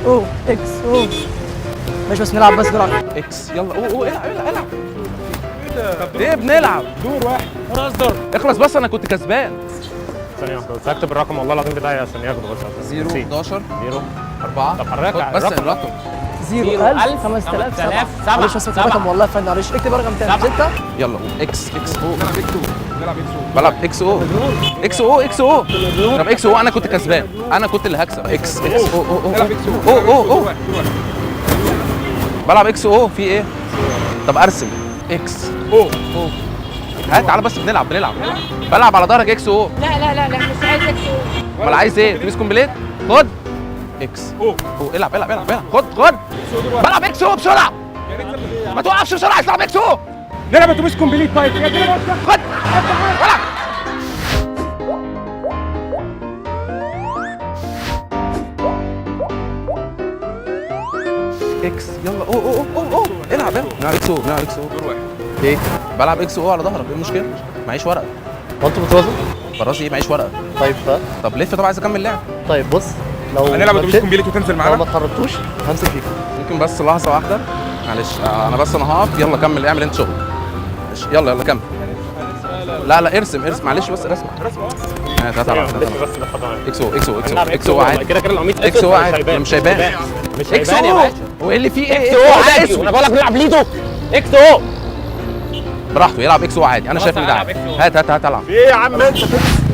او اكس او. ماشي بس نلعب بس نلعب. اكس يلا او العب. ايه بنلعب دور واحد. خلاص دور. اخلص بس انا كنت كسبان. ثانية واحدة بس هكتب الرقم والله العظيم بتاعي عشان ياخده بس. 0 11 0 4. طب حضرتك بس الرقم 0,000 5000 7. معلش بس الرقم والله يا فندم معلش اكتب رقم تاني 6. يلا اكس او بلعب اكس او اكس او. طب اكس او انا كنت كسبان، انا كنت اللي هكسب. اكس او بلعب اكس او. في ايه؟ طب ارسم اكس او. هات تعالى بس بنلعب بلعب على ظهرك اكس او. لا مش عايز اكس او. امال عايز ايه؟ تمسك كومبليت. خد اكس او. العب خد بلعب اكس او بسرعه. ما توقفش بسرعه، عايز تلعب اكس او. نلعب اتوبيس كومبليت. طيب خد العب. اكس يلا او العب اكس او. ايه؟ بلعب اكس او على ظهرك. ايه المشكله؟ معيش ورقه. هو انتوا بتوازوا؟ فراسي ايه؟ معيش ورقه. طيب طب لف. طب عايز اكمل لعب. طيب بص، لو هنلعب اتوبيس كومبليت وتنزل لو معانا. ما اتحركتوش همسك فيكم. ممكن بس لحظه واحده معلش. انا هقف. يلا كمل اعمل انت شغل. يلا كمل. لا ارسم معلش بس رسمه. هات اكس او عادي. كده العميد اكس او عادي. مش هيبان يا باشا. هو ايه اللي فيه ايه؟ اكس او عادي. انا بقول لك نلعب ليدو اكس او براحته يلعب اكس او عادي. انا شايف ان ده عادي. هات العب. ايه يا عم انت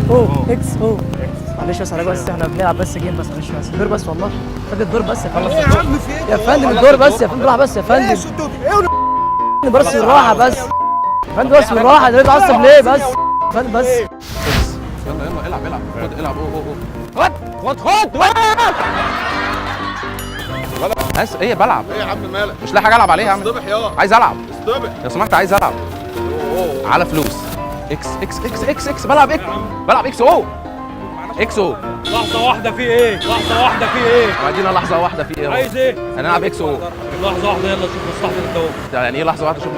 او اكس او. معلش بس بس احنا بنلعب بس جيم بس معلش بس دور بس والله. فاضل الدور بس خلص. يا عم في ايه يا فندم الدور بس يا فندم بلعب بس يا فندم. بس بالراحه بس يا فندم بس بالراحه. ده بتعصب ليه بس يا فندم بس. يلا العب. خد العب خد ايه بلعب. ايه يا عم مالك؟ مش لاقي حاجه العب عليها يا عم. اصطبح يا عايز العب اصطبح لو سمحت. عايز العب على فلوس. اكس بلعب اكس او. لحظة واحدة في ايه؟ ادينا لحظه واحده في ايه؟ عايز ايه؟ هنلعب اكس او. لحظة واحدة يلا شوف مصلحتك انت اهو. يعني ايه لحظه واحده؟ شوف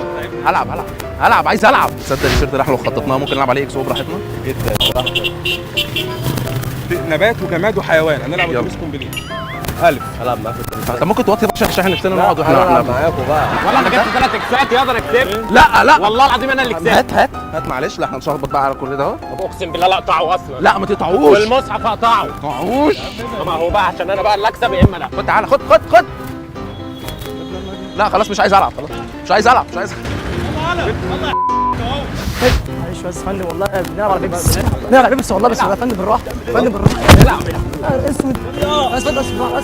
هلعب عايز العب. تصدق التيشيرت ده احنا لو خططناه ممكن نلعب عليه اكس او براحتنا جدا نبات وجماد وحيوان. هنلعب يلا. اتوبيس كومبليت. الف. هلعب معاكم. طب ممكن توطي بقى عشان احنا نفسنا نقعد هلعب واحنا معاكم بقى. والله انا جبت 3 اكسات يقدر اكسب. لا والله العظيم انا اللي كسبت. هات معلش. لا احنا نشخبط بقى على كل ده اهو. طب اقسم بالله لا اقطعه اصلا. لا ما تقطعوش. والمصحف هقطعه. ما هو بقى عشان انا بقى اللي اكسب يا اما لا. خد تعالى خد لا خلاص مش عايز العب. معلش بس يا فندم والله بنلعب على بيبس. والله بس يا فندم بالراحه. العب اسود بس بالراحه.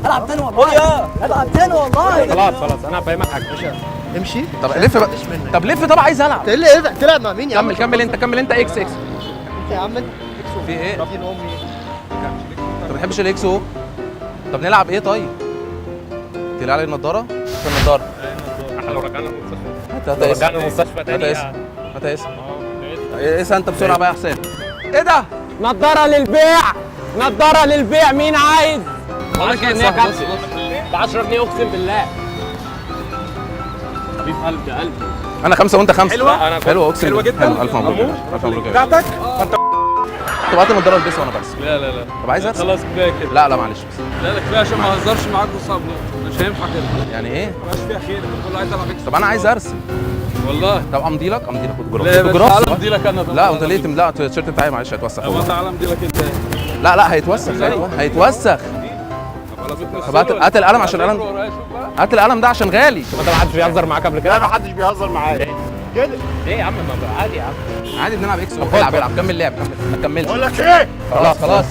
العب تاني والله. خلاص انا هفهمك حاجه. امشي. طب لف بقى. طب لف. طب عايز العب. تلعب مع مين يا عم؟ كمل انت اكس. انت يا عم في ايه؟ دين امي. انت ما بتحبش الاكس او؟ طب نلعب ايه طيب؟ تقلع لي النضاره؟ النضاره. احنا لو رجعنا المستشفى. هات المستشفى تاني. هات اسم انت بسرعه بقى يا حسين. ايه ده؟ نضاره للبيع مين عايز؟ بقول لك ايه ب 10 جنيه اقسم بالله. حبيب قلبي انا 5 وانت 5. حلوه اقسم حلوه جدا. الف مبروك بتاعتك. طب هات النضاره البسها وانا برسم. لا طب عايز ارسم. خلاص كفايه كده. لا معلش بس. لا كفايه عشان ما اهزرش معاك وصعب. مش هينفع كده. يعني ايه؟ مش فيها خير. انت كله عايز العب اكس. طب انا عايز ارسم والله. طب امضي لك لا يا باشا تعالى امضي لك انا. لا انت ليه لا التيشيرت بتاعي معلش هيتوسخ. طب تعالى امضي لك انت. لا هيتوسخ. طب هات القلم عشان القلم. هات القلم ده عشان غالي. ما ده ما حدش بيهزر معاك قبل كده. لا ما حدش بيهزر معايا كده. ايه يا عم ما عادي يا عم. عادي بنلعب اكس. العب كمل لعب. ما تكملش. بقول لك ايه؟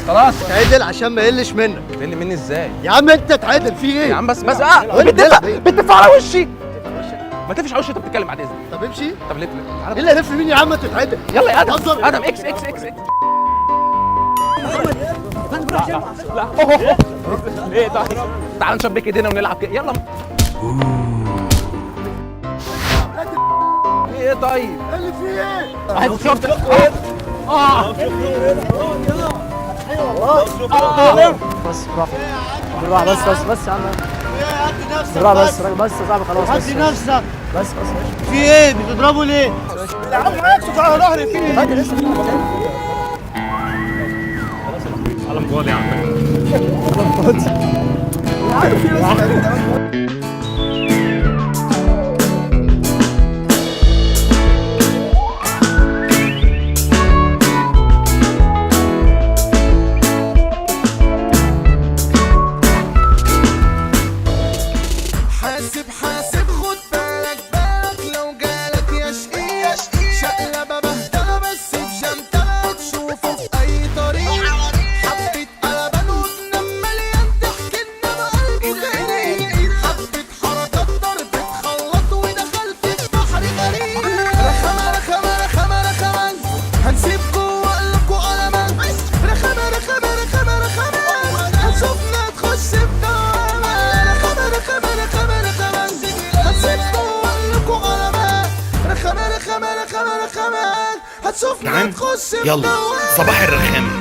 خلاص تعدل عشان ما يقلش منك. تقل مني ازاي؟ يا عم انت تعدل في ايه؟ يا عم بس بتدفع على وشي. ما تقفش على وشي. انت بتتكلم بعد اذنك. طب امشي. طب لف ايه اللي هلف مين يا عم؟ تتعدل. يلا يا هتهزر؟ ادم اكس. ايه طيب. تعال نشبك ايدينا ونلعب كده. يلا ايه طيب؟ اللي في ايه؟ عايز شورت. بس بالراحه بس يا عم. بالراحه بس يا صاحبي خلاص. هدي نفسك. بس في ايه؟ بتضربوا ليه؟ يا عم معاك صوت على ظهري في ايه؟ لسه قلم جوه يا عم. حاسب حاسب خد بالك بالك لو جالك يا شقي شقلبة بهدلة بس بجنتلة تشوفه في أي طريق حبة قلبان ودنا مليان ضحك إنما قلبه غريب حبة حركات ضرب تخلط ودخلت في بحر غريب رخمة رخمة رخمة رخمة هنسيب جوا قلبكوا قلمان رخمة رخمة رخمة رخمة هنشوفنا تخش في دوامة رخمة رخمة رخمة رخمة هنسيب جوا قلبكوا قلمان رخمة رخمة رخمة رخمة هتشوفنا تخش في يلا دوامة صباح الرخام.